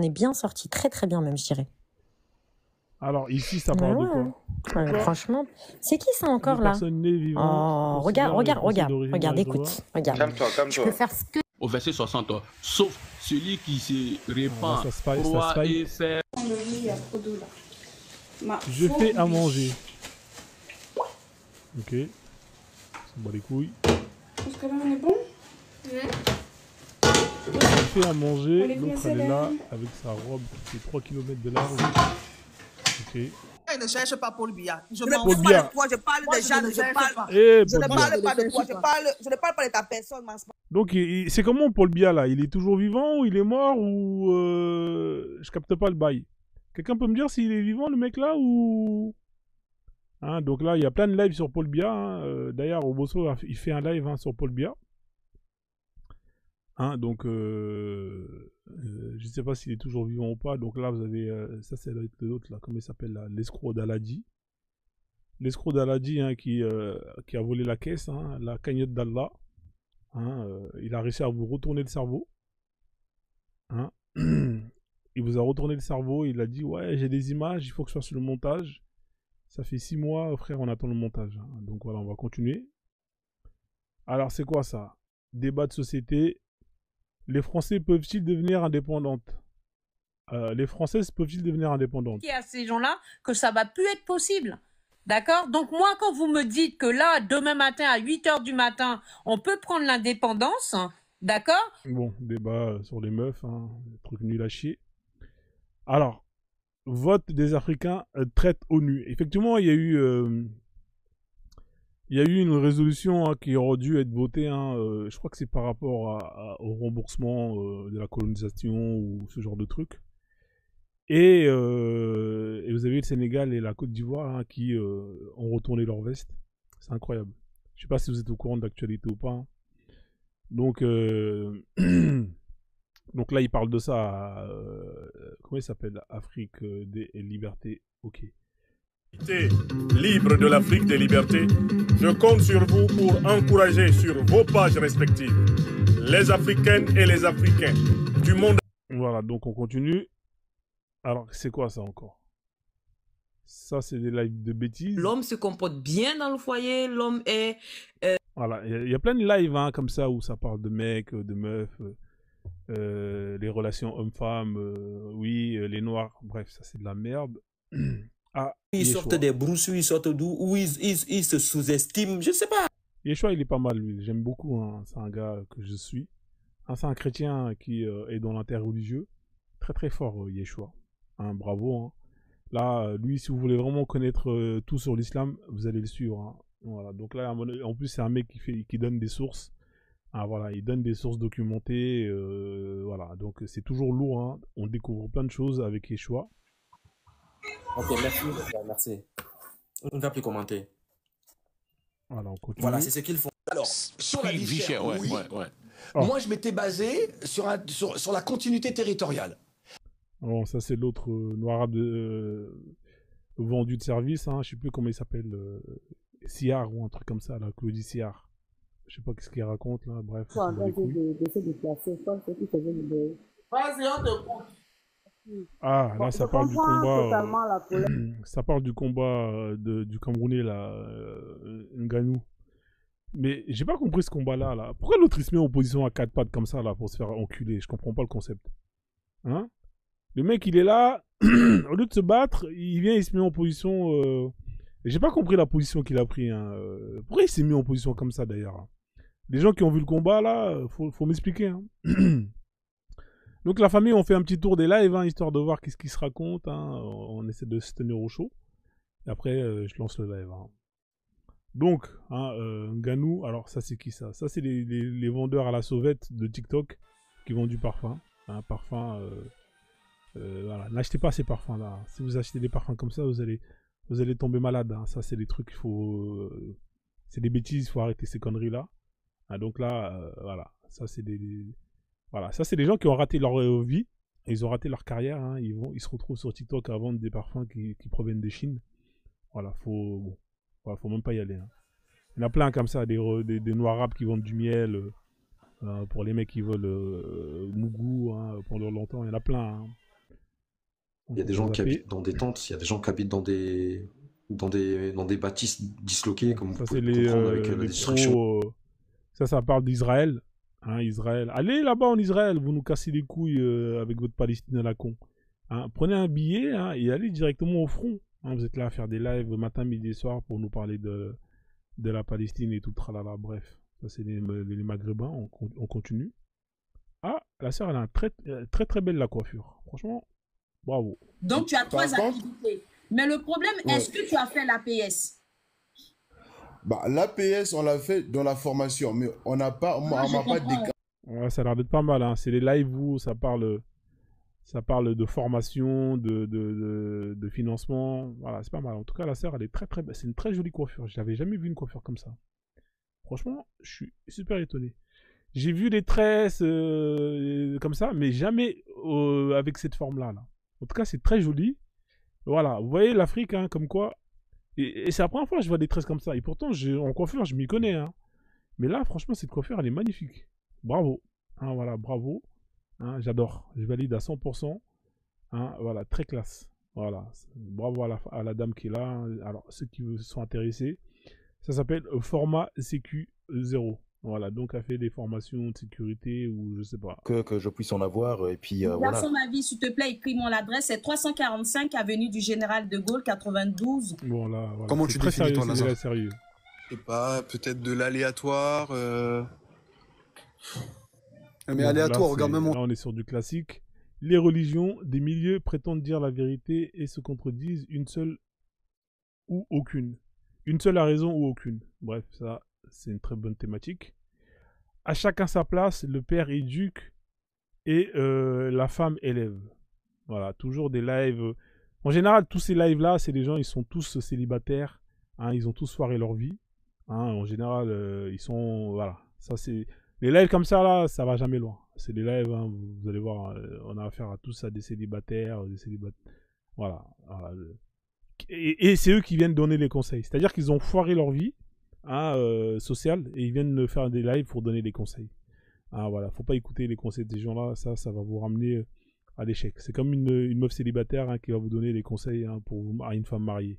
est bien sorti, très très bien même, je dirais. Alors, ici, ça Ouais, parle de ouais. quoi? Ouais, franchement, c'est qui ça Des encore là? personnes nées vivantes Oh, considèrent regarde, les regarde, Français regarde, d'origine regarde, maghrébine. écoute, regarde. Calme-toi, Tu calme-toi. peux faire ce que... Au verset 60, sauf celui qui se Ah, là, répand, ça se fight, croit et fait. Je fais à manger. Ok. Ça bat les couilles. Parce que là, on est bon. Je fais à manger. On est L'autre, elle est là avec sa robe qui fait 3 km de large. Ok. Ne cherche pas Paul Biya. Je Paul m'en fous Biya. de toi, je parle Moi, des gens, je ne je cherche parle. pas. Eh, Je Paul ne Biya. parle pas de toi, Je ne cherche je ne parle pas de ta personne, Mansman. Donc, c'est comment Paul Biya là? Il est toujours vivant ou il est mort ou je capte pas le bail. Quelqu'un peut me dire s'il est vivant le mec là ou hein, donc là il y a plein de lives sur Paul Biya. Hein. D'ailleurs Oboso il fait un live sur Paul Biya. Hein, donc je sais pas s'il est toujours vivant ou pas. Donc là vous avez ça c'est l'autre là, comment il s'appelle là, l'escroc d'Aladi. L'escroc d'Aladi hein, qui a volé la caisse, hein, la cagnotte d'Allah. Hein, il a réussi à vous retourner le cerveau. Hein. Il vous a retourné le cerveau, il a dit ouais j'ai des images, il faut que je fasse le montage. Ça fait 6 mois frère, on attend le montage. Hein. Donc voilà, on va continuer. Alors c'est quoi ça? Débat de société. Les Français peuvent-ils devenir indépendantes? Les Françaises peuvent-ils devenir indépendantes? À ces gens-là que ça va plus être possible. D'accord? Donc moi, quand vous me dites que là, demain matin, à 8h du matin, on peut prendre l'indépendance, d'accord? Bon, débat sur les meufs, hein, truc nul à chier. Alors, vote des Africains traite ONU. Effectivement, il y a eu une résolution hein, qui aurait dû être votée. Hein, je crois que c'est par rapport au remboursement de la colonisation ou ce genre de truc. Et vous avez le Sénégal et la Côte d'Ivoire hein, qui ont retourné leur veste. C'est incroyable. Je sais pas si vous êtes au courant de l'actualité ou pas. Hein. Donc, donc là, il parle de ça. Comment il s'appelle? Afrique des libertés. Ok. Libre de l'Afrique des libertés, je compte sur vous pour encourager sur vos pages respectives les Africaines et les Africains du monde. Voilà, donc on continue. Alors, c'est quoi ça encore? Ça, c'est des lives de bêtises. L'homme se comporte bien dans le foyer, l'homme est... Voilà, il y a plein de lives hein, comme ça où ça parle de mecs, de meufs, les relations hommes-femmes, oui, les noirs, bref, ça c'est de la merde. Ah, ils sortent des brousses, ils sortent d'où, où ils se sous-estiment, je sais pas. Yeshua, il est pas mal, lui, j'aime beaucoup, hein. C'est un gars que je suis. Hein, c'est un chrétien qui est dans l'interreligieux. Très très fort, Yeshua. Hein, bravo. Hein. Là, lui, si vous voulez vraiment connaître tout sur l'islam, vous allez le suivre. Hein. Voilà. Donc là, en plus, c'est un mec qui donne des sources. Ah, voilà, il donne des sources documentées. Voilà, donc c'est toujours lourd. Hein. On découvre plein de choses avec Yeshua. Ok, merci, merci. On ne va plus commenter. Voilà, on continue. Voilà, c'est ce qu'ils font. Alors, sur la vie chère, oui. Oh. Moi, je m'étais basé sur la continuité territoriale. Bon, ça c'est l'autre noir arabe vendu de service. Hein. Je sais plus comment il s'appelle. Siar ou un truc comme ça, là, Claudie Siar. Je sais pas ce qu'il raconte là, bref. Ah, là ça parle du combat. Ça parle du combat du Camerounais là, Ngannou. Mais j'ai pas compris ce combat là. Pourquoi l'autre il se met en position à 4 pattes comme ça là pour se faire enculer? Je comprends pas le concept. Hein? Le mec il est là, au lieu de se battre, il vient, il se met en position. J'ai pas compris la position qu'il a pris. Hein. Pourquoi il s'est mis en position comme ça d'ailleurs? Les gens qui ont vu le combat là, faut m'expliquer. Hein. Donc la famille, on fait un petit tour des lives, hein, histoire de voir qu'est-ce qui se raconte. Hein. On essaie de se tenir au chaud. Et après, je lance le live. Hein. Donc, hein, Ngannou, alors ça c'est qui ça? Ça c'est les vendeurs à la sauvette de TikTok qui vendent du parfum. Un parfum, voilà. N'achetez pas ces parfums là. Si vous achetez des parfums comme ça, vous allez tomber malade. Hein. Ça c'est des trucs, c'est des bêtises, il faut arrêter ces conneries là. Ah, donc là, voilà, ça c'est voilà, ça c'est des gens qui ont raté leur vie, ils ont raté leur carrière, hein. Ils se retrouvent sur TikTok à vendre des parfums qui proviennent de Chine. Voilà, faut même pas y aller. Hein. Il y en a plein comme ça, des noirs arabes qui vendent du miel pour les mecs qui veulent Mougou hein, pendant longtemps. Il y en a plein. Hein. Il y a des gens qui habitent dans des tentes, il y a des gens qui habitent dans des bâtisses disloquées, comme vous pouvez le comprendre avec la destruction. Ça parle d'Israël. Hein, Israël. Allez là-bas en Israël, vous nous cassez les couilles avec votre Palestine à la con. Hein, prenez un billet et allez directement au front. Hein, vous êtes là à faire des lives matin, midi et soir pour nous parler de la Palestine et tout, tralala. Bref, ça c'est les Maghrébins, on continue. Ah, la sœur, elle a très très belle la coiffure. Franchement, bravo. Donc tu as 3 activités. Mais le problème, est-ce que tu as fait l'APS? Bah, l'APS, on l'a fait dans la formation, mais on n'a pas, on m'a pas décalé. Ouais, ça a l'air d'être pas mal. Hein. C'est les lives où ça parle de formation, de financement. Voilà, c'est pas mal. En tout cas, la sœur, elle est très très belle. C'est une très jolie coiffure. Je n'avais jamais vu une coiffure comme ça. Franchement, je suis super étonné. J'ai vu des tresses comme ça, mais jamais avec cette forme-là. Là. En tout cas, c'est très joli. Voilà, vous voyez l'Afrique, hein, comme quoi. Et c'est la première fois que je vois des tresses comme ça. Et pourtant, en coiffure, je m'y connais. Hein. Mais là, franchement, cette coiffure, elle est magnifique. Bravo. Hein, voilà, bravo. Hein, j'adore. Je valide à 100%. Hein, voilà, très classe. Voilà. Bravo à la dame qui est là. Alors, ceux qui sont intéressés, ça s'appelle Format CQ0. Voilà, donc elle fait des formations de sécurité ou je sais pas. Que je puisse en avoir et puis voilà. Garçon ma vie, s'il te plaît, écris-moi l'adresse. C'est 345 avenue du Général de Gaulle, 92. Bon là, voilà. Comment tu définis ton hasard? Sérieux. Je sais pas, peut-être de l'aléatoire. Mais bon, aléatoire, regarde même. Là, on est sur du classique. Les religions, des milieux prétendent dire la vérité et se contredisent, une seule ou aucune. Une seule a raison ou aucune. Bref, ça, c'est une très bonne thématique. À chacun sa place, le père éduque et la femme élève. Voilà, toujours des lives. En général, tous ces lives-là, c'est des gens, ils sont tous célibataires. Hein, ils ont tous foiré leur vie. Hein, en général, ils sont... Voilà, ça c'est... Les lives comme ça, là, ça va jamais loin. C'est des lives, hein, vous allez voir, on a affaire à tous à des célibataires. Voilà. Voilà. Et c'est eux qui viennent donner les conseils. C'est-à-dire qu'ils ont foiré leur vie. Social et ils viennent faire des lives pour donner des conseils. Voilà, faut pas écouter les conseils des gens là, ça va vous ramener à l'échec. C'est comme une meuf célibataire qui va vous donner des conseils à une femme mariée.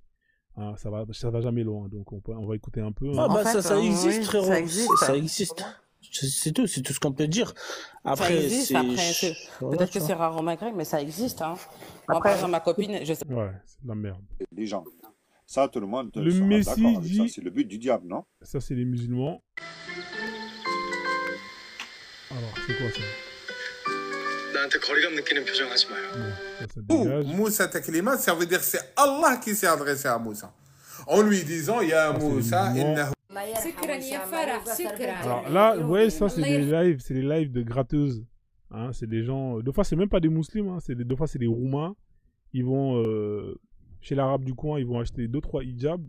Ça va jamais loin, donc on va écouter un peu. Ah bah ça existe, oui, frérot. Ça existe. C'est tout ce qu'on peut dire. Après, peut-être que c'est rare au Maghreb, mais ça existe. Hein. Moi, par exemple, ma copine, je sais. Ouais, c'est de la merde. Les gens. Ça, tout le monde le Messie dit... C'est le but du diable, non? Ça, c'est les musulmans. Alors, c'est quoi ça? Moussa Taklima, ça veut dire c'est Allah qui s'est adressé à Moussa. En lui disant, Ya Moussa, innahu... Alors là, vous voyez, ça, c'est des lives de gratteuses. Hein, c'est des gens... Deux fois, c'est même pas des musulmans. Hein, deux fois, c'est des Roumains. Ils vont... Chez l'arabe du coin, ils vont acheter 2-3 hijabs.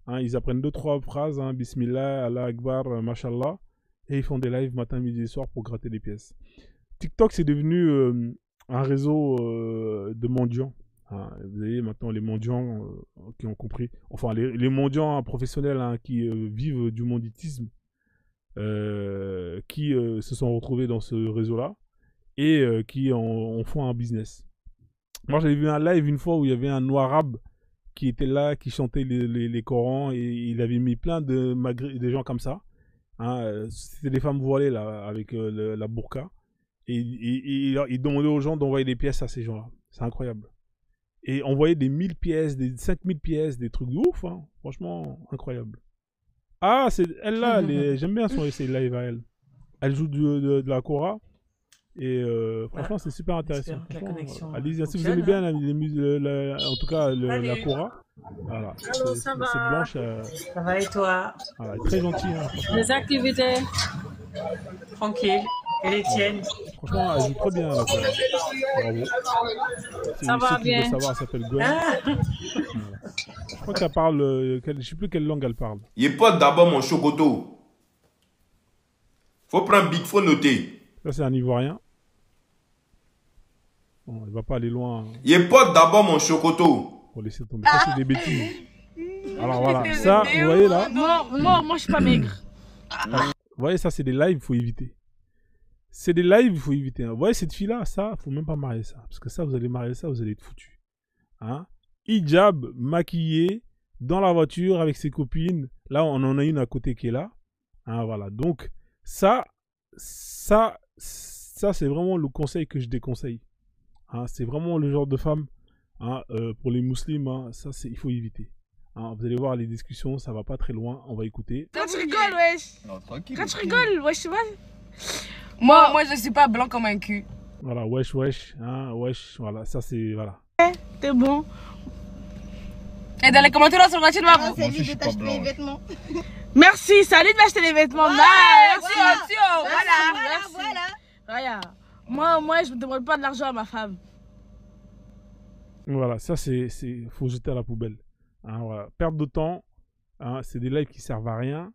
Hein, ils apprennent 2-3 phrases. Hein, Bismillah, Allah Akbar, Mashallah. Et ils font des lives matin, midi et soir pour gratter des pièces. TikTok, c'est devenu un réseau de mendiants. Hein, vous voyez, maintenant, les mendiants qui ont compris. Enfin, les mendiants professionnels qui vivent du menditisme. Qui se sont retrouvés dans ce réseau-là. Et qui en font un business. Moi, j'avais vu un live une fois où il y avait un noir-arabe qui était là, qui chantait les Corans, et il avait mis plein de gens comme ça. Hein, c'était des femmes voilées, là, avec la burqa. Et il demandait aux gens d'envoyer des pièces à ces gens-là. C'est incroyable. Et envoyer des 1000 pièces, des 5000 pièces, des trucs de ouf. Hein. Franchement, incroyable. Ah, c'est elle là, j'aime bien ses lives à elle. Elle joue de la kora. Et franchement, c'est super intéressant. Allez-y, si vous aimez bien en tout cas la kora. Voilà. Allô, ça va? C'est blanche. Ça va et toi? Voilà, très gentil. Hein, les activités? Tranquille. Et les tiennes? Franchement, elle joue très bien. Là, bravo. Ça va bien. Savoir, elle s'appelle Gwen. Je crois qu'elle parle, je sais plus quelle langue elle parle. Il porte d'abord mon chocoto. Faut prendre Big, faut noter. Ça, c'est un Ivoirien. Bon, il va pas aller loin. Il porte d'abord mon chocoto. Pour laisser tomber. Ça, c'est des bêtises. Alors voilà, ça, vous voyez là. Moi, je suis pas maigre. Vous voyez, ça, c'est des lives, il faut éviter. C'est des lives, il faut éviter. Vous voyez, cette fille-là, ça, faut même pas marier ça. Parce que ça, vous allez marier ça, vous allez être foutu. Hein. Hijab, maquillé, dans la voiture avec ses copines. Là, on en a une à côté qui est là. Hein, voilà. Donc, ça c'est vraiment le conseil que je déconseille. Hein, c'est vraiment le genre de femme, hein, pour les musulmans, hein, ça, il faut éviter. Hein, vous allez voir les discussions, ça va pas très loin, on va écouter. Quand tu rigoles, wesh. Non, tranquille. Quand tu rigoles, wesh, tu vois. Moi, je suis pas blanc comme un cul. Voilà, wesh, wesh, hein, wesh, voilà, ça c'est, voilà. T'es bon. Et dans les commentaires là sur la chaîne, Moi aussi, je suis pas blanc. Merci, salut de m'acheter les vêtements. Merci, Voilà. Moi, je ne demande pas de l'argent à ma femme. Voilà, ça c'est, faut jeter à la poubelle. Hein, voilà. Perdre de temps, hein, c'est des lives qui servent à rien.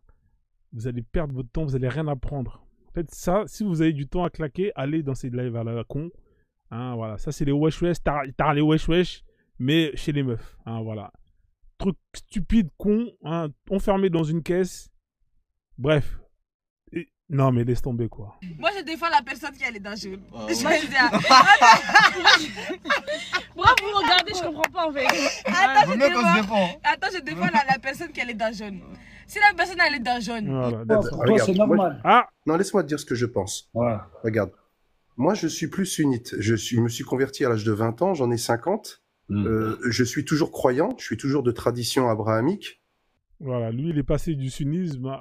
Vous allez perdre votre temps, vous allez rien apprendre. En fait, ça, si vous avez du temps à claquer, allez dans ces lives à la con. Hein, voilà, ça c'est les wesh wesh, t'as les wesh wesh, mais chez les meufs. Hein, voilà. Truc stupide, con, hein, enfermé dans une caisse. Bref. Non, mais laisse tomber, quoi. Moi, je défends la personne qui est dans le jaune. Pourquoi vous regardez, je comprends pas en fait. Attends, je défends la personne qui est dans le jaune. Si la personne elle est dans le jaune. Voilà, c'est normal. Non, laisse-moi te dire ce que je pense. Ouais. Regarde. Moi, je suis plus sunnite. Je me suis converti à l'âge de 20 ans, j'en ai 50. Je suis toujours croyant, je suis toujours de tradition abrahamique. Voilà, lui, il est passé du sunnisme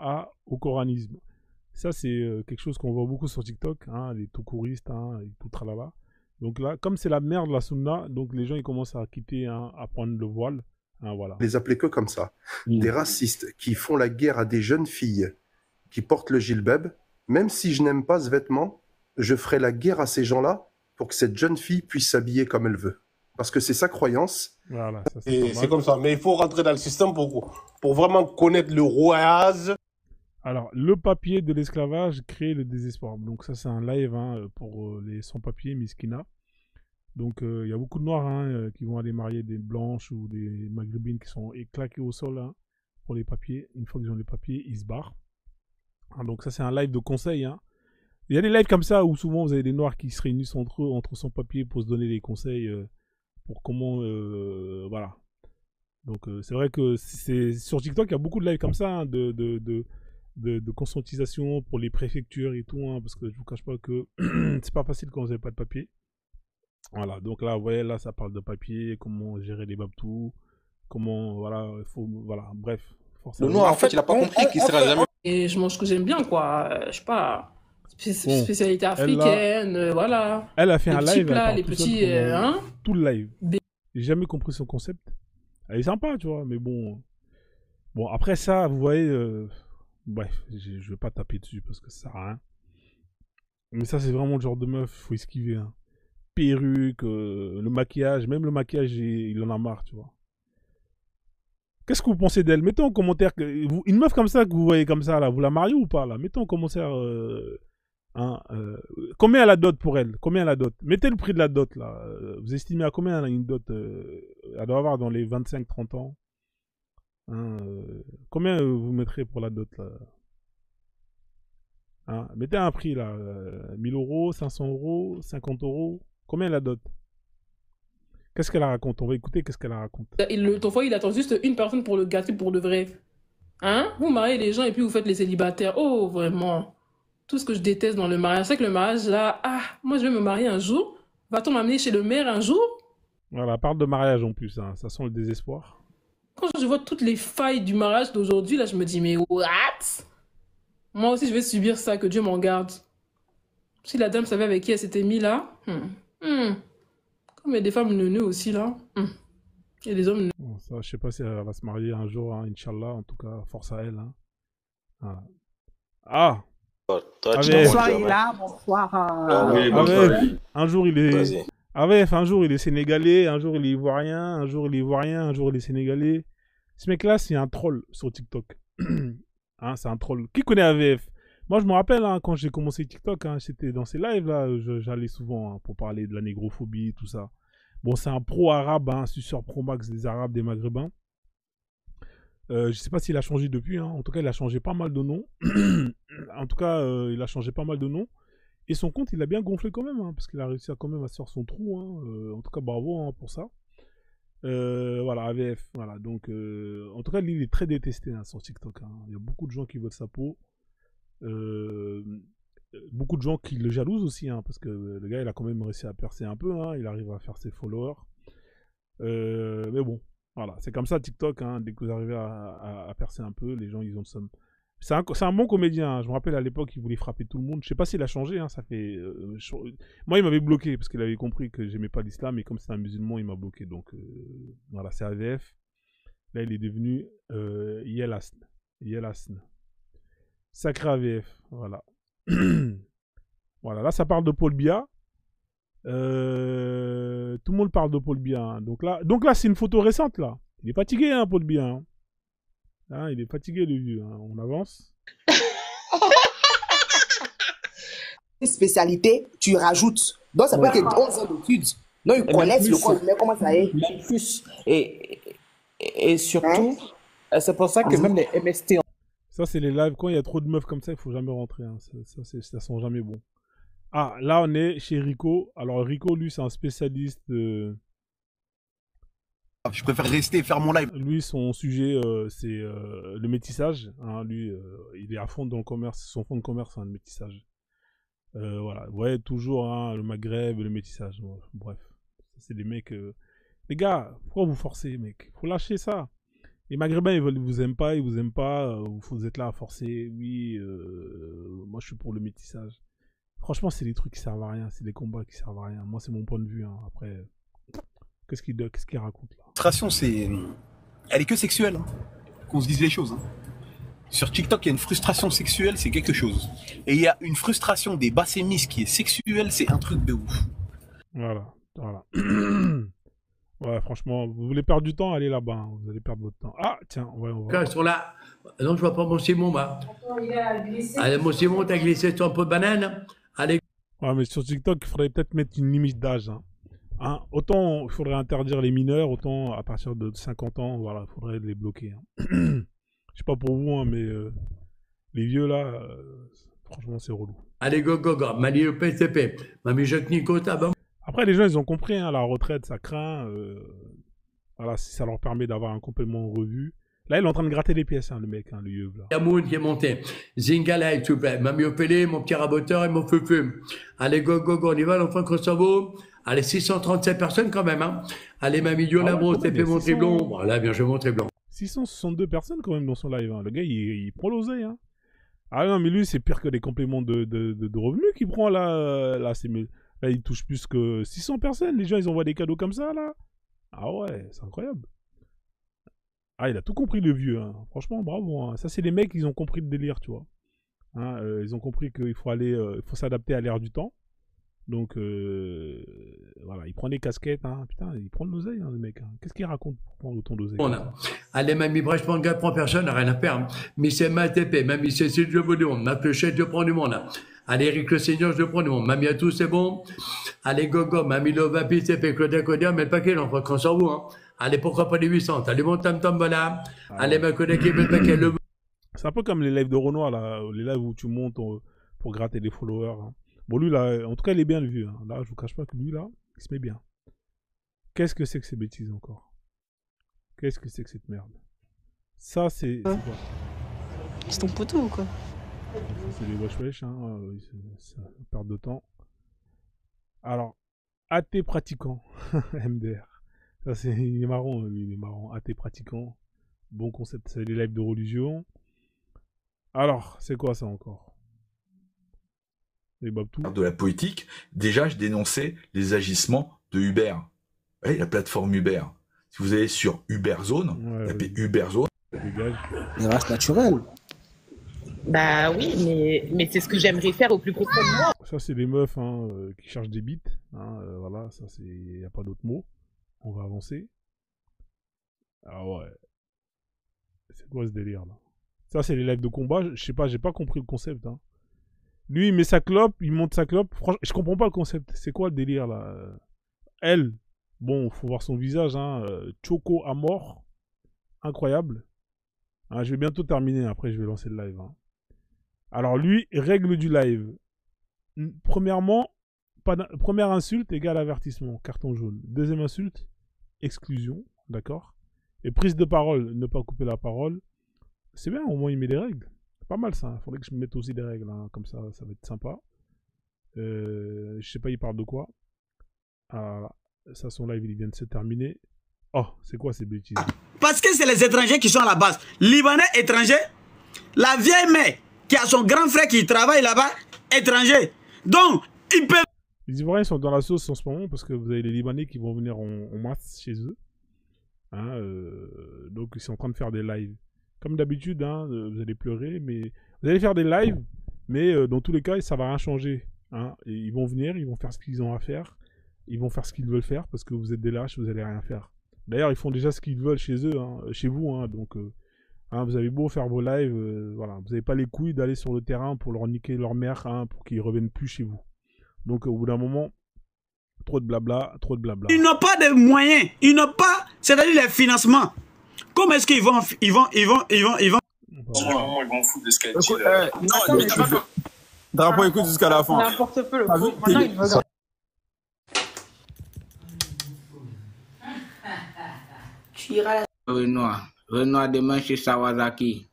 au coranisme. Ça, c'est quelque chose qu'on voit beaucoup sur TikTok, hein, les tout couristes, hein, et tout tralala. Donc là, comme c'est la merde, la sunna, donc les gens, ils commencent à quitter, hein, à prendre le voile. Hein, voilà. Les appeler que comme ça. Des racistes qui font la guerre à des jeunes filles qui portent le djilbab. Même si je n'aime pas ce vêtement, je ferai la guerre à ces gens-là pour que cette jeune fille puisse s'habiller comme elle veut. Parce que c'est sa croyance. Voilà, ça, c'est comme ça. Mais il faut rentrer dans le système pour vraiment connaître le rouage. Alors, le papier de l'esclavage crée le désespoir. Donc ça, c'est un live, hein, pour les sans-papiers, Miskina. Donc, il y a beaucoup de Noirs, hein, qui vont aller marier des Blanches ou des Maghrébines qui sont claqués au sol, hein, pour les papiers. Une fois qu'ils ont les papiers, ils se barrent. Hein, donc ça, c'est un live de conseils. Hein. Il y a des lives comme ça où souvent, vous avez des Noirs qui se réunissent entre eux, entre sans-papiers, pour se donner des conseils pour comment... voilà. Donc, c'est vrai que sur TikTok, il y a beaucoup de lives comme ça, hein, de conscientisation pour les préfectures et tout, hein, parce que je vous cache pas que c'est pas facile quand vous n'avez pas de papier. Voilà, donc là, vous voyez, là, ça parle de papier, comment gérer les babtous, comment, voilà, il faut, voilà, bref. Le noir, en fait, il a pas compris qu'il sera jamais... Et je mange ce que j'aime bien, quoi, je sais pas, spécialité africaine, voilà. Elle a fait un live, les petits, hein. Tout le live. J'ai jamais compris son concept. Elle est sympa, tu vois, mais bon. Bon, après ça, vous voyez... Bref, je vais pas taper dessus parce que ça sert à rien. Mais ça, c'est vraiment le genre de meuf, faut esquiver. Hein. Perruque, le maquillage, même le maquillage, il en a marre, tu vois. Qu'est-ce que vous pensez d'elle? Mettez en commentaire, une meuf comme ça que vous voyez comme ça, là, vous la mariez ou pas, là? Mettez en commentaire, combien elle a dot pour elle? Combien elle a dot? Mettez le prix de la dot, là. Vous estimez à combien elle a une dot? Elle doit avoir dans les 25-30 ans. Hein, combien vous mettrez pour la dot là, hein, mettez un prix là, 1000 €, 500 €, 50 €. Combien la dot? Qu'est-ce qu'elle raconte? On va écouter qu'est-ce qu'elle raconte. Ton foyer, il attend juste une personne pour le gâter pour de vrai. Hein? Vous mariez les gens et puis vous faites les célibataires. Oh, vraiment. Tout ce que je déteste dans le mariage, c'est que le mariage là, moi je vais me marier un jour. Va-t-on m'amener chez le maire un jour? Voilà, parle de mariage en plus, hein, ça sent le désespoir. Quand je vois toutes les failles du mariage d'aujourd'hui, là, je me dis, mais what? Moi aussi, je vais subir ça, que Dieu m'en garde. Si la dame savait avec qui elle s'était mise là, comme il y a des femmes neuneux aussi là, et des hommes neuneux. Bon, ça, je sais pas si elle va se marier un jour, hein, Inch'Allah, en tout cas, force à elle. Hein. Voilà. Ah! Bonsoir, Ila, bonsoir. Oui, bonsoir. Un jour, il est... AVF, un jour il est sénégalais, un jour il est ivoirien, un jour il est ivoirien, un jour il est sénégalais. Ce mec-là, c'est un troll sur TikTok. Hein, c'est un troll. Qui connaît AVF? Moi, je me rappelle, hein, quand j'ai commencé TikTok, hein, c'était dans ces lives-là, j'allais souvent, hein, pour parler de la négrophobie, tout ça. Bon, c'est un pro-arabe, hein, suceur pro-max des Arabes, des Maghrébins. Je sais pas s'il a changé depuis, hein. En tout cas, il a changé pas mal de noms. En tout cas, il a changé pas mal de noms. Et son compte, il a bien gonflé quand même, hein, parce qu'il a réussi à quand même à se faire son trou. Hein. En tout cas, bravo, hein, pour ça. Voilà, AVF. Voilà, donc, en tout cas, lui, il est très détesté hein, sur TikTok. Hein. Il y a beaucoup de gens qui veulent sa peau. Beaucoup de gens qui le jalousent aussi, hein, parce que le gars, il a quand même réussi à percer un peu. Hein, il arrive à faire ses followers. Mais bon, voilà, c'est comme ça TikTok. Hein, dès que vous arrivez à percer un peu, les gens, ils ont le somme. C'est un bon comédien. Hein. Je me rappelle à l'époque, il voulait frapper tout le monde. Je sais pas s'il a changé. Hein, ça fait. Moi, il m'avait bloqué parce qu'il avait compris que j'aimais pas l'islam et comme c'est un musulman, il m'a bloqué. Donc voilà, c'est AVF. Là, il est devenu Yelasn. Yelasn. Sacré AVF. Voilà. Voilà. Là, ça parle de Paul Biya. Tout le monde parle de Paul Biya. Hein. Donc là, c'est une photo récente là. Il est fatigué, hein, Paul Biya. Hein. Hein, il est fatigué le vieux, hein. On avance. Spécialité, tu rajoutes. Donc ça peut être 11 ans d'études. Non, ils connaissent le corps, mais comment ça est. Même plus. Et surtout, c'est pour ça que même les MST... Ça, c'est les lives. Quand il y a trop de meufs comme ça, il faut jamais rentrer. Hein. Ça sent jamais bon. Ah, là, on est chez Rico. Alors, Rico, lui, c'est un spécialiste... Je préfère rester et faire mon live. Lui, son sujet, c'est le métissage. Hein. Lui, il est à fond dans le commerce. Son fond de commerce, hein, le métissage. Voilà. Ouais, toujours hein, le Maghreb, le métissage. Bref. C'est des mecs... Les gars, pourquoi vous forcez, mec? Faut lâcher ça. Les Maghrébins, ils vous aiment pas, vous êtes là à forcer. Oui, moi, je suis pour le métissage. Franchement, c'est des trucs qui servent à rien. C'est des combats qui servent à rien. Moi, c'est mon point de vue. Hein. Après... Qu'est-ce qu'il raconte là? Frustration, elle est que sexuelle. Hein. Qu'on se dise les choses. Hein. Sur TikTok, il y a une frustration sexuelle, c'est quelque chose. Et il y a une frustration des bassémistes qui est sexuelle, c'est un truc de ouf. Voilà. Ouais, franchement, vous voulez perdre du temps, allez là-bas. Hein. Vous allez perdre votre temps. Ah, tiens, on va. Ils sont là. Non, je vois pas mon Simon, moi. Allez, mon Simon, t'as glissé sur un pot de banane. Allez. Ouais, mais sur TikTok, il faudrait peut-être mettre une limite d'âge. Hein. Hein, autant il faudrait interdire les mineurs, autant à partir de 50 ans, voilà, il faudrait les bloquer. Hein. Je sais pas pour vous, hein, mais les vieux là, franchement, c'est relou. Allez, go, Mali le PCP, Mamie Jacques Nico, Après, les gens, ils ont compris, hein, la retraite, ça craint. Voilà, si ça leur permet d'avoir un complément revu. Là, il est en train de gratter les pièces, hein, le mec, hein, le yeux là. Yamoun qui est monté. Zingala, s'il vous plaît. Mamie Opélé, mon petit raboteur et mon feu. Allez, go, on y va, l'enfant Kosovo. Allez, 637 personnes quand même, hein. Allez, Mamie Dionamo, TP mon triblon. Voilà, bien, je mon triblon. 662 personnes quand même dans son live, hein. Le gars, il prend l'oseille, hein. Ah non, mais lui, c'est pire que les compléments de revenus qu'il prend, là. Là, il touche plus que 600 personnes. Les gens, ils envoient des cadeaux comme ça, là. Ah ouais, c'est incroyable. Ah, il a tout compris, le vieux, hein. Franchement, bravo, hein. Ça, c'est les mecs, ils ont compris le délire, tu vois. Hein, ils ont compris qu'il faut faut s'adapter à l'ère du temps. Donc, voilà, il prend des casquettes, hein. Putain, il prend de l'oseille, hein, le mec. Hein. Qu'est-ce qu'il raconte pour prendre autant d'oseille? Allez, Mamie Brèche, gars, prend personne, rien à faire. Mais c'est ma TP, Mamie Cécile, je vous demande. Ma Clochette, je prends du monde. Allez, Eric le Seigneur, je prends du monde. Mamie à tous, c'est bon. Allez, Gogo, Mamie Lovapi, TP, Claudia Codia, mais le paquet, l'enfant, qu'on s'en vous, hein. Allez, pourquoi pas les 800? Allez, mon tam-tam, voilà. Allez, ma collègue, le paquet, le... C'est un peu comme les lives de Renoir, là. Les lives où tu montes pour gratter des followers, hein. Bon, lui, là, en tout cas, il est bien le vieux. Hein. Là, je vous cache pas que lui, là, il se met bien. Qu'est-ce que c'est que ces bêtises encore? Qu'est-ce que c'est que cette merde? Ça, c'est quoi? C'est ton poteau ou quoi? C'est des wesh-wesh, hein. C'est une perte de temps. Alors, athée pratiquant. MDR. Ça, il est marrant, lui, il est marrant. Athée pratiquant. Bon concept, c'est les lives de religion. Alors, c'est quoi ça encore? De la politique, déjà je dénonçais les agissements de Uber. Ouais, la plateforme Uber. Si vous allez sur Uberzone, tapez Uberzone. Il reste naturel. Bah oui, mais c'est ce que j'aimerais faire au plus profond de moi. Ça, c'est des meufs hein, qui cherchent des bits. Hein, voilà, ça, c'est. Il n'y a pas d'autre mot. On va avancer. Ah ouais. C'est quoi ce délire là? Ça, c'est les lives de combat. Je sais pas, j'ai pas compris le concept. Hein. Lui, il met sa clope, il monte sa clope. Franchement, je comprends pas le concept. C'est quoi le délire là? Elle, bon, faut voir son visage. Hein. Choco à mort. Incroyable. Hein, je vais bientôt terminer. Après, je vais lancer le live. Hein. Alors, lui, règle du live. Premièrement, première insulte égale avertissement. Carton jaune. Deuxième insulte, exclusion. d'accord? Et prise de parole, ne pas couper la parole. C'est bien, au moins il met des règles. C'est pas mal ça. Il faudrait que je me mette aussi des règles, hein. Comme ça va être sympa. Je sais pas, il parle de quoi. Ah, ça, son live, il vient de se terminer. Oh, c'est quoi ces bêtises? Parce que c'est les étrangers qui sont à la base. Libanais étrangers, la vieille mère qui a son grand frère qui travaille là-bas, étranger. Donc, ils peuvent... Les Ivoiriens sont dans la sauce en ce moment parce que vous avez les Libanais qui vont venir en masse chez eux. Hein, donc, ils sont en train de faire des lives. Comme d'habitude, hein, vous allez pleurer, mais vous allez faire des lives, mais dans tous les cas, ça va rien changer. Hein. Et ils vont venir, ils vont faire ce qu'ils ont à faire, ils vont faire ce qu'ils veulent faire parce que vous êtes des lâches, vous allez rien faire. D'ailleurs, ils font déjà ce qu'ils veulent chez eux, hein, chez vous, hein, donc hein, vous avez beau faire vos lives, voilà, vous n'avez pas les couilles d'aller sur le terrain pour leur niquer leur mère, hein, pour qu'ils reviennent plus chez vous. Donc au bout d'un moment, trop de blabla, trop de blabla. Ils n'ont pas de moyens, ils n'ont pas, c'est-à-dire les financements. Comment est-ce qu'ils vont... Ils vont foutre de ce qu'elle dit. Drapeau, écoute jusqu'à la fin. N'importe peu, le pauvre. Maintenant, il veut... Tu iras Renoir demain chez Sawazaki.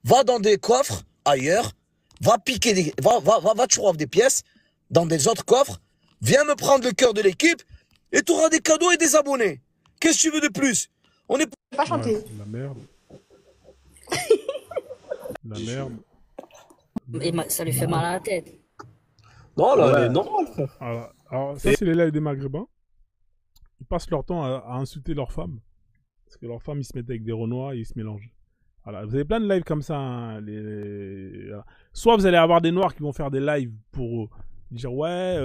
Va dans des coffres ailleurs, va piquer des... Va toujours des pièces dans des autres coffres, viens me prendre le cœur de l'équipe et tu auras des cadeaux et des abonnés. Qu'est-ce que tu veux de plus? On est pas chanté. Ouais, la merde. La merde. Et ça lui fait mal à la tête. Non, là, elle est normale, frère. Alors, ça, c'est les lives des Maghrébins. Ils passent leur temps à insulter leurs femmes. Parce que leurs femmes, ils se mettent avec des Renois et ils se mélangent. Voilà. Vous avez plein de lives comme ça. Hein, soit vous allez avoir des Noirs qui vont faire des lives pour dire ouais,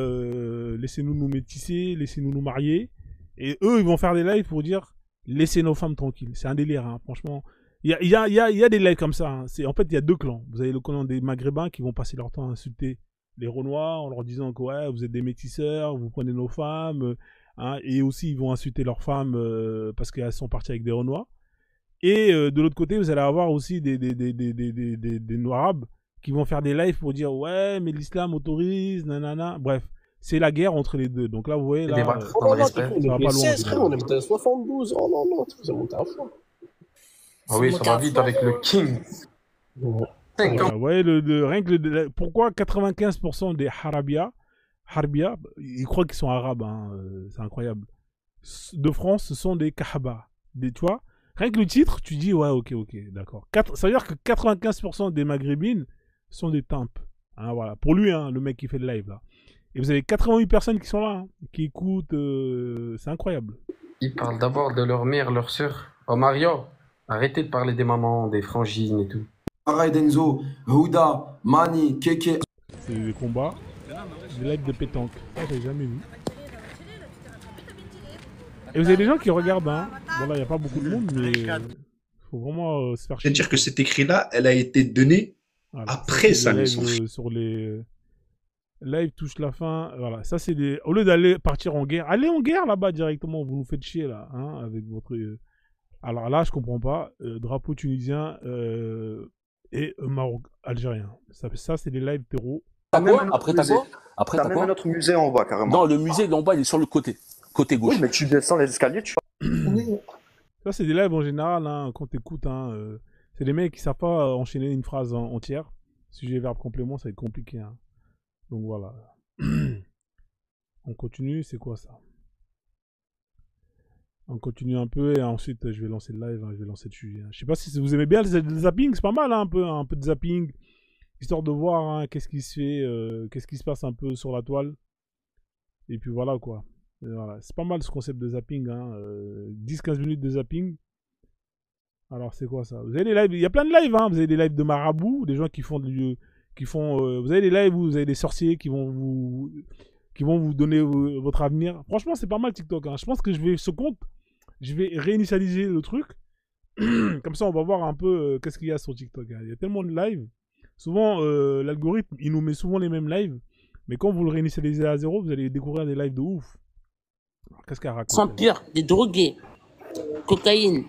laissez-nous nous métisser, laissez-nous nous marier. Et eux, ils vont faire des lives pour dire laissez nos femmes tranquilles. C'est un délire, hein, franchement. Il y a des lives comme ça. Hein. En fait, il y a deux clans. Vous avez le clan des Maghrébins qui vont passer leur temps à insulter les Renois en leur disant que ouais, vous êtes des métisseurs, vous prenez nos femmes. Hein, et aussi, ils vont insulter leurs femmes parce qu'elles sont parties avec des Renois. Et de l'autre côté, vous allez avoir aussi des Noirs-Arabes qui vont faire des lives pour dire ouais, mais l'islam autorise, nanana. Bref, c'est la guerre entre les deux. Donc là, vous voyez, là, ça va pas loin. On est monté à 72. Oh non, non, vous avez monté à fond. Ah oui, ça va vite avec le King. Ouais, rien que pourquoi 95% des Harbia, ils croient qu'ils sont arabes, hein, c'est incroyable. De France, ce sont des Kahaba. Tu vois, rien que le titre, tu dis ouais, ok, d'accord. Ça veut dire que 95% des Maghrébines sont des tempes. Hein, voilà. Pour lui, hein, le mec qui fait le live là. Et vous avez 88 personnes qui sont là, hein, qui écoutent, c'est incroyable. Ils parlent d'abord de leur mère, leur sœur. Oh Mario, arrêtez de parler des mamans, des frangines et tout. Aray Denzo, Houda, Mani, Keke. C'est des combats, des lives de pétanque. Ça, j'ai jamais vu. Et vous avez des gens qui regardent, hein. Voilà, il n'y a pas beaucoup de monde, mais faut vraiment se faire chier. C'est-à-dire que cet écrit-là, elle a été donnée après sa naissance. Sur les live touche la fin, voilà. Ça, c'est des. Au lieu d'aller partir en guerre, allez en guerre là-bas directement, vous nous faites chier là, hein, avec votre. Alors là, je comprends pas. Drapeau tunisien et Maroc algérien. Ça c'est des lives terreau. Après, t'as quoi? Après, t'as quoi? Notre musée en bas, carrément. Non, le musée d'en bas, il est sur le côté gauche. Oui, mais tu descends les escaliers, tu vois. Ça, c'est des lives en général, hein, quand t'écoutes. Hein, c'est des mecs qui savent pas enchaîner une phrase entière. Sujet, verbe, complément, ça va être compliqué. Hein. Donc voilà. On continue, c'est quoi ça? On continue un peu et ensuite je vais lancer le live, hein, je vais lancer le sujet. Hein. Je sais pas si vous aimez bien le zapping, c'est pas mal, hein, un peu de zapping, histoire de voir hein, qu'est-ce qui se fait, qu'est-ce qui se passe un peu sur la toile. Et puis voilà quoi. Voilà. C'est pas mal ce concept de zapping, hein, 10-15 minutes de zapping. Alors c'est quoi ça? Vous avez des lives, il y a plein de lives, hein. Vous avez des lives de marabouts, des gens qui font vous avez des lives où vous avez des sorciers qui vont vous donner votre avenir. Franchement, c'est pas mal TikTok. Hein. Je pense que je vais réinitialiser le truc. Comme ça, on va voir un peu qu'est-ce qu'il y a sur TikTok. Hein. Il y a tellement de lives. Souvent, l'algorithme, il nous met souvent les mêmes lives. Mais quand vous le réinitialisez à zéro, vous allez découvrir des lives de ouf. Qu'est-ce qu'elle raconte? Sans pire, des drogués, cocaïne.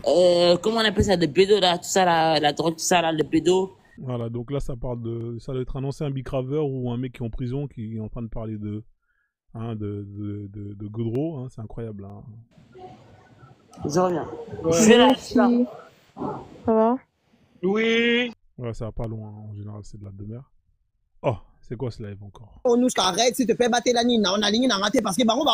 Comment on appelle ça? De bédo, là, tout ça, la drogue, tout ça, là, le bédo. Voilà, donc là, ça doit être un ancien bicraveur ou un mec qui est en prison qui est en train de parler de Godreau, hein, c'est incroyable. Hein. Je reviens. Ouais. Je vais là. Ça va? Oui. Ouais, ça va pas loin. En général, c'est de la demeure. Oh, c'est quoi ce live encore? On nous arrête, s'il te plaît, battre la nina. On a ligné dans parce que on va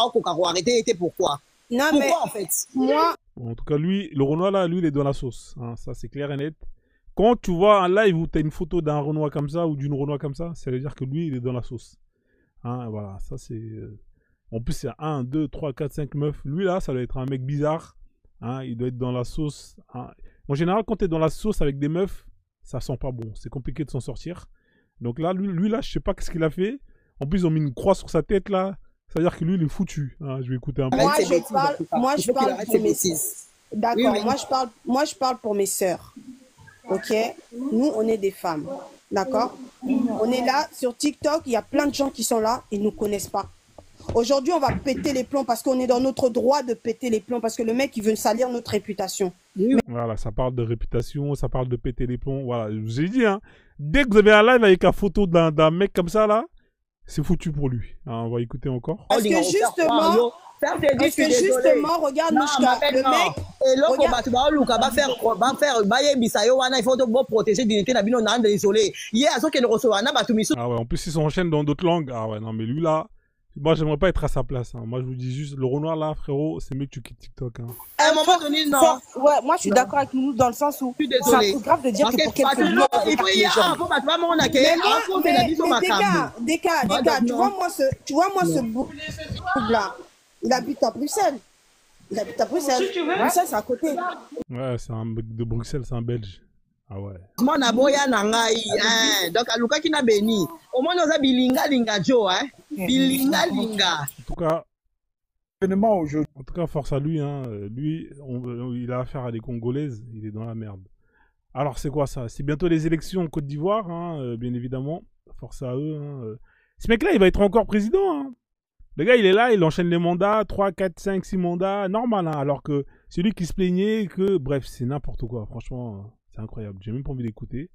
arrêter. Pourquoi? Non, pourquoi, mais en fait? Moi. Bon, en tout cas, lui, le Renoir là, lui, il est dans la sauce. Hein, ça, c'est clair et net. Quand tu vois un live où tu as une photo d'un Renoir comme ça ou d'une Renoir comme ça veut dire que lui, il est dans la sauce. Hein, voilà, ça c'est... En plus, il y a 1, 2, 3, 4, 5 meufs. Lui là, ça doit être un mec bizarre. Hein, il doit être dans la sauce. Hein. En général, quand tu es dans la sauce avec des meufs, ça sent pas bon. C'est compliqué de s'en sortir. Donc là, lui là, je sais pas qu'est-ce qu'il a fait. En plus, ils ont mis une croix sur sa tête là. C'est-à-dire que lui, il est foutu. Hein, je vais écouter un peu. Moi, je parle pour mes sœurs. D'accord, oui. moi, je parle pour mes sœurs. Ok? Nous, on est des femmes. D'accord? On est là, sur TikTok, il y a plein de gens qui sont là, ils ne nous connaissent pas. Aujourd'hui, on va péter les plombs parce qu'on est dans notre droit de péter les plombs parce que le mec, il veut salir notre réputation. Voilà, ça parle de réputation, ça parle de péter les plombs. Voilà, je vous ai dit, hein, dès que vous avez un live avec une photo d'un mec comme ça, là, c'est foutu pour lui. Hein, on va écouter encore. Parce que justement, regarde, Mouchka, le mec... Ah ouais, en plus, ils s'enchaînent dans d'autres langues. Ah ouais, non, mais lui, là... Moi, j'aimerais pas être à sa place. Hein. Moi, je vous dis juste, le Renoir, là, frérot, c'est mieux que tu quittes TikTok. Hein. À un moment donné, non. Ouais, moi, je suis d'accord avec nous dans le sens où c'est un peu grave de dire que pour quelqu'un il faut y aller. Tu vois moi ce bout là, il habite à Bruxelles. Bruxelles, c'est à côté. Ouais, c'est un mec de Bruxelles, c'est un Belge. Ah ouais. Donc, Aluka qui n'a béni. Au moins, nous avons bilinga Joe, hein. Bilinga. En tout cas, force à lui. Hein. Lui, il a affaire à des Congolaises. Il est dans la merde. Alors, c'est quoi ça? C'est bientôt les élections en Côte d'Ivoire, hein, bien évidemment. Force à eux. Hein. Ce mec-là, il va être encore président. Hein. Le gars, il est là, il enchaîne les mandats. 3, 4, 5, 6 mandats. Normal. Hein, alors que c'est lui qui se plaignait que... Bref, c'est n'importe quoi. Franchement... C'est incroyable, j'ai même pas envie d'écouter.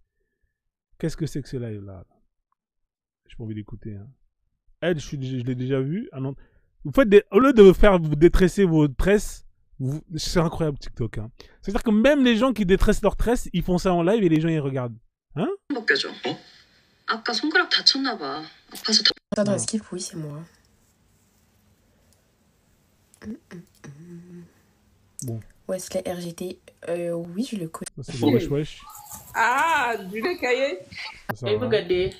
Qu'est-ce que c'est que ce live là? J'ai pas envie d'écouter. Hein. Elle, je l'ai déjà vu. Ah non. Vous faites au lieu de vous détresser vos tresses, c'est incroyable TikTok. Hein. C'est-à-dire que même les gens qui détressent leurs tresses, ils font ça en live et les gens ils regardent. Hein? Attends, esquive, oui, c'est moi. Bon. Wesley RGT, oui, je le connais. C'est le wesh wesh. Ah, du lait caillé. Et regardez.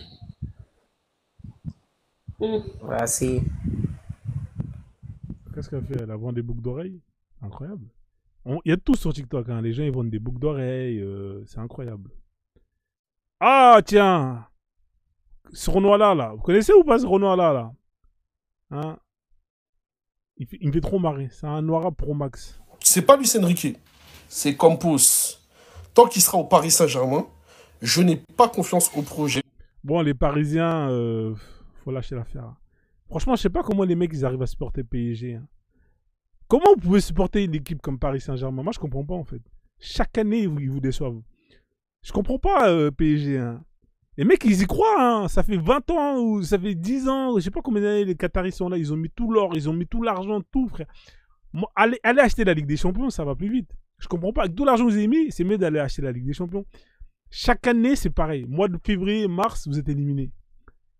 Voici. Qu'est-ce qu'elle fait? Elle vend des boucles d'oreilles? Incroyable. Il y a tout sur TikTok. Hein. Les gens ils vendent des boucles d'oreilles. C'est incroyable. Ah, tiens! Ce Renoir là. Vous connaissez ou pas ce Renoir là? Hein? Il me fait trop marrer. C'est un Noira Pro Max. C'est pas Luis Enrique, c'est Campos. Tant qu'il sera au Paris Saint-Germain, je n'ai pas confiance au projet. Bon, les Parisiens, faut lâcher l'affaire. Franchement, je sais pas comment les mecs ils arrivent à supporter PSG. Hein. Comment vous pouvez supporter une équipe comme Paris Saint-Germain? Moi, je comprends pas en fait. Chaque année, ils vous déçoivent. Je comprends pas PSG. Hein. Les mecs, ils y croient. Hein. Ça fait 20 ans ou ça fait 10 ans. Je sais pas combien d'années les Qataris sont là. Ils ont mis tout l'or, ils ont mis tout l'argent, tout, frère. Allez acheter la Ligue des Champions, ça va plus vite. Je comprends pas. Avec tout l'argent que vous avez mis, c'est mieux d'aller acheter la Ligue des Champions. Chaque année, c'est pareil. Mois de février, mars, vous êtes éliminés.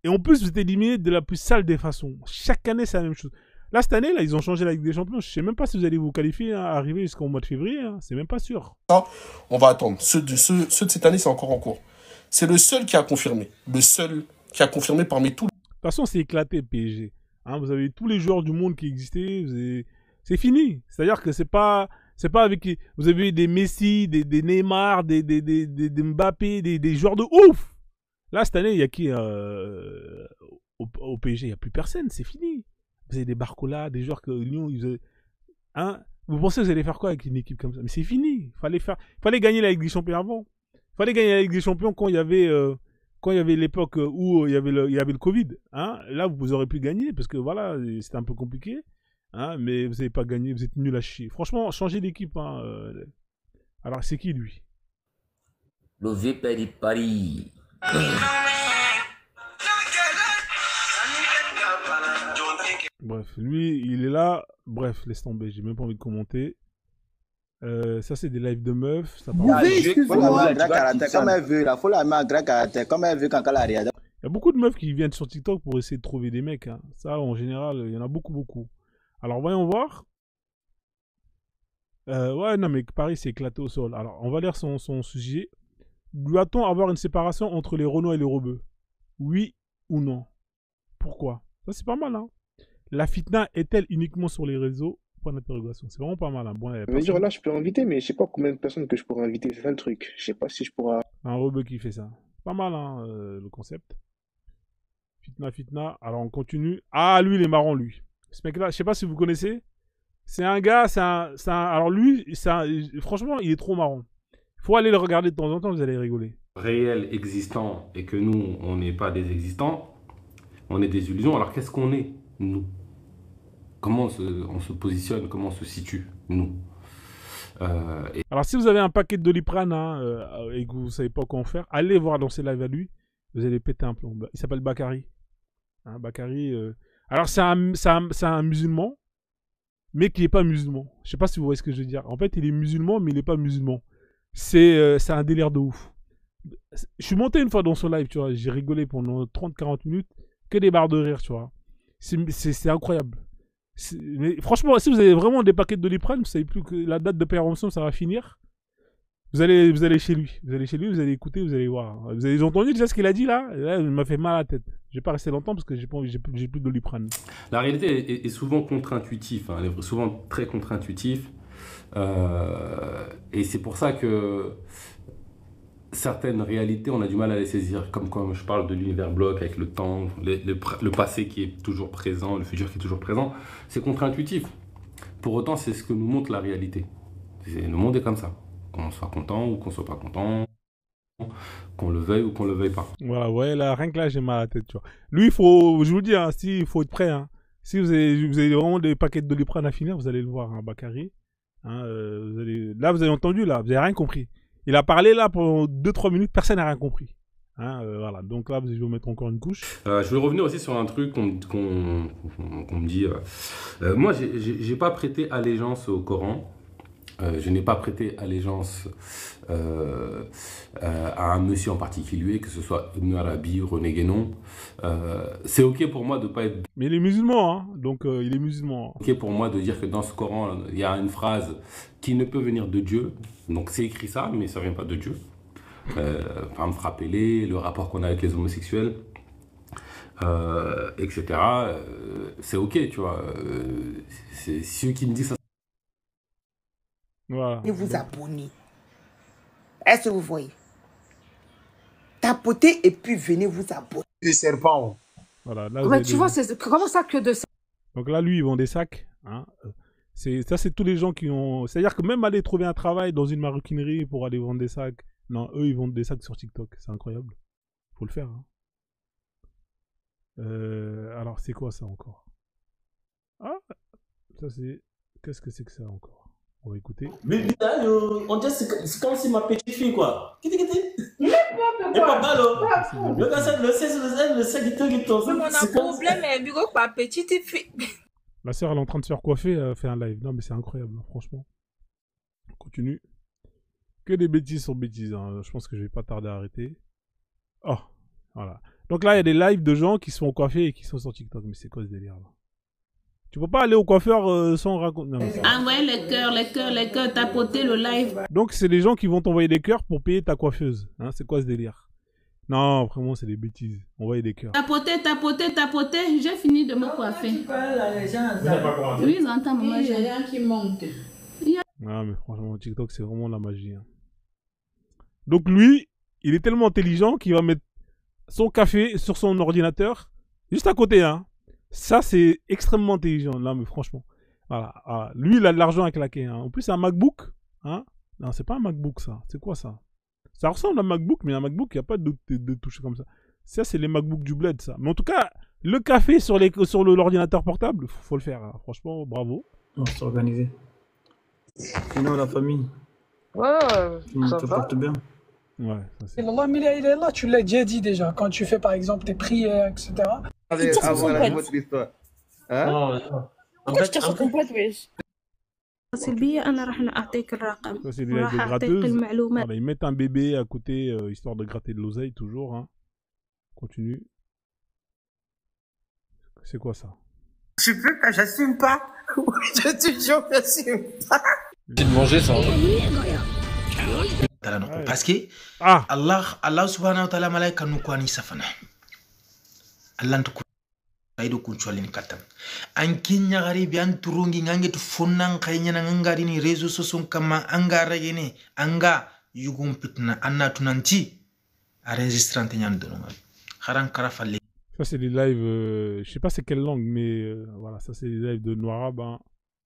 Et en plus, vous êtes éliminés de la plus sale des façons. Chaque année, c'est la même chose. Là, cette année, là, ils ont changé la Ligue des Champions. Je sais même pas si vous allez vous qualifier, hein, arriver jusqu'au mois de février. Hein. C'est même pas sûr. On va attendre. Ceux de cette année, c'est encore en cours. C'est le seul qui a confirmé. Le seul qui a confirmé parmi tous. De toute façon, c'est éclaté, PSG. Hein, vous avez tous les joueurs du monde qui existaient. C'est fini. C'est-à-dire que c'est pas avec... Vous avez des Messi, des Neymar, des Mbappé, des joueurs de ouf. Là, cette année, il y a qui au PSG? Il n'y a plus personne. C'est fini. Vous avez des Barcola, des joueurs que Lyon... Hein, vous pensez que vous allez faire quoi avec une équipe comme ça? Mais c'est fini. Fallait gagner la Ligue des Champions avant. Fallait gagner la Ligue des Champions quand il y avait l'époque où il y avait le Covid. Hein. Là, vous aurez pu gagner parce que voilà, c'était un peu compliqué. Hein, mais vous n'avez pas gagné, vous êtes nul à chier. Franchement, changez d'équipe. Hein, Alors, c'est qui lui? Le VP de Paris. Bref, lui, il est là. Bref, laisse tomber, j'ai même pas envie de commenter. Ça, c'est des lives de meufs. Ça Vous pouvez, excuse-moi. Comme elle veut, il faut la mettre en grand caractère, comme elle veut quand elle a rien. Il y a beaucoup de meufs qui viennent sur TikTok pour essayer de trouver des mecs. Hein. Ça, en général, il y en a beaucoup. Alors, voyons voir. Ouais, non, mais Paris s'est éclaté au sol. Alors, on va lire son sujet. Doit-on avoir une séparation entre les Renois et les Rebeux? Oui ou non? Pourquoi? Ça, c'est pas mal, hein. La fitna est-elle uniquement sur les réseaux? Point d'interrogation. C'est vraiment pas mal, hein. Bon, je veux dire, là, je peux inviter, mais je sais pas combien de personnes que je pourrais inviter. C'est ça le truc. Je sais pas si je pourrais... Un Rebeu qui fait ça. Pas mal, hein, le concept. Fitna. Alors, on continue. Ah, lui, il est marrant, lui. Ce mec-là, je sais pas si vous connaissez. C'est un gars, alors lui, franchement, il est trop marrant. Faut aller le regarder de temps en temps, vous allez rigoler. Réel, existant, et que nous, on n'est pas des existants, on est des illusions. Alors qu'est-ce qu'on est, nous? Comment on se positionne, comment on se situe, nous? Alors si vous avez un paquet de Doliprane et que vous ne savez pas quoi en faire, allez voir dans ses lives à lui, vous allez péter un plomb. Il s'appelle Bakary. Hein, Bakary, alors c'est un musulman, mais qui n'est pas musulman. Je sais pas si vous voyez ce que je veux dire. En fait, il est musulman, mais il n'est pas musulman. C'est un délire de ouf. Je suis monté une fois dans son live, tu vois. J'ai rigolé pendant 30-40 minutes. Que des barres de rire, tu vois. C'est incroyable. Mais franchement, si vous avez vraiment des paquets de Doliprane, vous savez plus que la date de péremption, ça va finir. Vous allez chez lui. Vous allez chez lui, vous allez écouter, vous allez voir. Vous avez entendu déjà ce qu'il a dit là? Là, il m'a fait mal à la tête. Je vais pas rester longtemps parce que j'ai plus de Doliprane. La réalité est souvent contre-intuitive. Hein. Elle est souvent très contre-intuitive. Et c'est pour ça que certaines réalités, on a du mal à les saisir. Comme quand je parle de l'univers bloc avec le temps, le passé qui est toujours présent, le futur qui est toujours présent. C'est contre-intuitif. Pour autant, c'est ce que nous montre la réalité. Le monde est comme ça. Qu'on soit content ou qu'on soit pas content, qu'on le veuille ou qu'on le veuille pas. Voilà, ouais, là, rien que là, j'ai mal à la tête, tu vois. Lui, je vous dis, hein, il faut être prêt. Hein. Si vous avez vraiment des paquets de Doliprane à finir, vous allez le voir, hein, Bakary. Hein, là, vous avez entendu, là, vous n'avez rien compris. Il a parlé, là, pendant 2-3 minutes, personne n'a rien compris. Hein, voilà, donc là, je vais vous mettre encore une couche. Je vais revenir aussi sur un truc qu'on me dit. Moi, j'ai pas prêté allégeance au Coran. Je n'ai pas prêté allégeance à un monsieur en particulier, que ce soit Ibn Arabi, René Guénon. C'est ok pour moi de pas être... Mais il est musulman, hein, donc il est musulman. Ok pour moi de dire que dans ce Coran, il y a une phrase qui ne peut venir de Dieu. Donc c'est écrit ça, mais ça ne vient pas de Dieu. Par exemple, frappez-les, le rapport qu'on a avec les homosexuels, etc. C'est ok, tu vois. C'est ceux qui me disent ça. Voilà. Et vous abonnez. Est-ce que vous voyez? Tapotez et puis venez vous abonner. Les serpents. Voilà, là, mais tu vois, comment ça que de ça? Donc là, lui, ils vend des sacs. Hein. Ça, c'est tous les gens qui ont... C'est-à-dire que même aller trouver un travail dans une maroquinerie pour aller vendre des sacs... Non, eux, ils vendent des sacs sur TikTok. C'est incroyable. Faut le faire. Hein. Alors, c'est quoi ça encore? Ah, ça c'est... Qu'est-ce que c'est que ça encore? On va écouter. Mais on dirait c'est comme si ma petite fille, quoi. Et papa, le gars, le on a un problème, mais du coup, ma petite fille. La sœur, elle est en train de se faire coiffer, elle fait un live. Non, mais c'est incroyable, franchement. On continue. Que des bêtises sur bêtises. Hein. Je pense que je vais pas tarder à arrêter. Oh, voilà. Donc là, il y a des lives de gens qui sont coiffés et qui sont sur TikTok. Mais c'est quoi ce délire là? Tu peux pas aller au coiffeur sans raconter. Envoyer les cœurs, tapoter le live. Donc c'est les gens qui vont t'envoyer des cœurs pour payer ta coiffeuse. Hein, c'est quoi ce délire? Non, vraiment c'est des bêtises. Envoyer des cœurs. Tapoter, j'ai fini de me coiffer. Oui, j'entends maman. J'ai rien qui monte. Ah mais franchement TikTok c'est vraiment la magie. Hein. Donc lui, il est tellement intelligent qu'il va mettre son café sur son ordinateur juste à côté. Hein. Ça, c'est extrêmement intelligent, là, mais franchement. Voilà, voilà. Lui, il a de l'argent à claquer. Hein. En plus, c'est un MacBook. Hein. Non, c'est pas un MacBook, ça. C'est quoi, ça? Ça ressemble à un MacBook, mais un MacBook, il n'y a pas de touches comme ça. Ça, c'est les MacBooks du bled, ça. Mais en tout cas, le café sur l'ordinateur portable, faut le faire. Hein. Franchement, bravo. On s'est organisé. Sinon, la famille. Ouais, ça te porte bien. Ouais, ça Allah, mais il est là, tu l'as déjà dit déjà. Quand tu fais, par exemple, tes prières, etc. Voilà, votre histoire. Hein? Pourquoi je te recompose, wesh? سلبية أنا راح أعطيك الرقم Ça, c'est des lives وراح de أعطيك gratteuses. المعلومات. Voilà, ils mettent un bébé à côté, histoire de gratter de l'oseille, toujours. Hein. Continue. C'est quoi ça? Tu peux pas, j'assume pas. Je te jure, j'assume pas. C'est de manger ça. Parce que Allah subhanahu wa ta'ala malaika nukwani safana. Allah ntuku aido kunchwalini katam. Ankinya gari bian turungi ngange tu funang kaynya ngangari ni rezo soson kama angara yene anga yugum pitna anna tunanti enregistrante nyandono. Kharan karafali. Ça, c'est des lives, je sais pas c'est quelle langue, mais voilà, ça, c'est des lives de Noirab hein,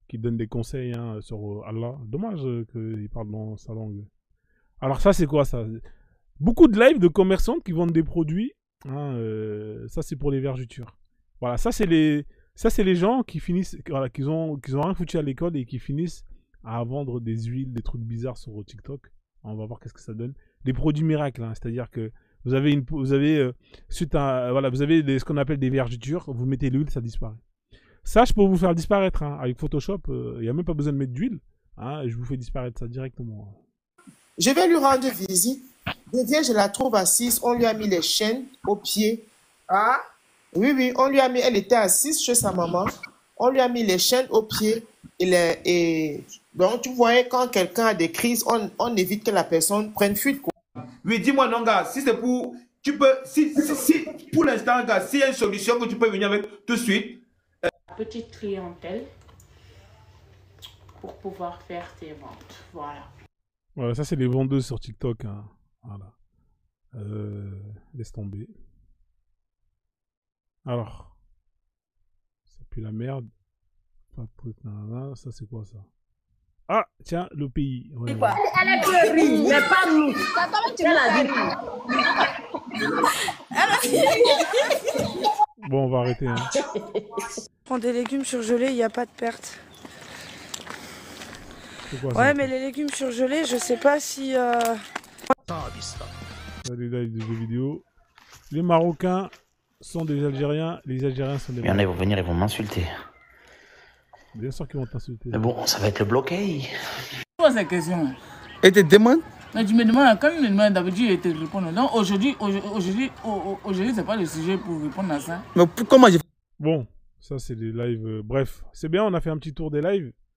qui donnent des conseils hein, sur Allah. Dommage qu'il parle dans sa langue. Alors, ça, c'est quoi ça? Beaucoup de lives de commerçants qui vendent des produits. Hein, ça, c'est pour les vergetures. Voilà, ça, c'est les gens qui finissent, voilà, qui ont rien foutu à l'école et qui finissent à vendre des huiles, des trucs bizarres sur TikTok. On va voir qu'est-ce que ça donne. Des produits miracles, hein, c'est-à-dire que vous avez suite à voilà, vous avez ce qu'on appelle des vergetures, vous mettez l'huile, ça disparaît. Ça, je peux vous faire disparaître hein. Avec Photoshop, il n'y a même pas besoin de mettre d'huile, hein, je vous fais disparaître ça directement. Je vais lui rendre visite. Je viens, je la trouve assise, on lui a mis les chaînes aux pieds. Ah, oui, on lui a mis, elle était assise chez sa maman, on lui a mis les chaînes aux pieds et donc tu voyais quand quelqu'un a des crises, on évite que la personne prenne fuite. Oui, dis-moi, non, gars, si c'est pour. Tu peux. Si pour l'instant, gars, s'il y a une solution que tu peux venir avec tout de suite. Petite clientèle pour pouvoir faire tes ventes. Voilà. Voilà, ça, c'est les vendeuses sur TikTok. Hein. Voilà. Laisse tomber. Alors. Ça pue la merde. Pas de truc, nanana. Ça, c'est quoi ça? Ah, tiens, le pays. Ouais, ouais. Elle a que rire, mais pas nous. Bon, on va arrêter. Hein. Prends des légumes surgelés, il n'y a pas de perte. Quoi, ouais, mais les légumes surgelés, je sais pas si... Il y a des lives de jeux vidéo. Les Marocains sont des Algériens, les Algériens sont des Marocains. Il y en a, ils vont venir, ils vont m'insulter. Bien sûr qu'ils vont t'insulter. Mais bon, ça va être le blocage. Pose la question. Et te demande? Mais tu me demandes, quand il me demande d'habitude, je te réponds. Donc aujourd'hui, c'est pas le sujet pour répondre à ça. Mais comment j'ai... Bon, ça c'est des lives. Bref, c'est bien, on a fait un petit tour des lives.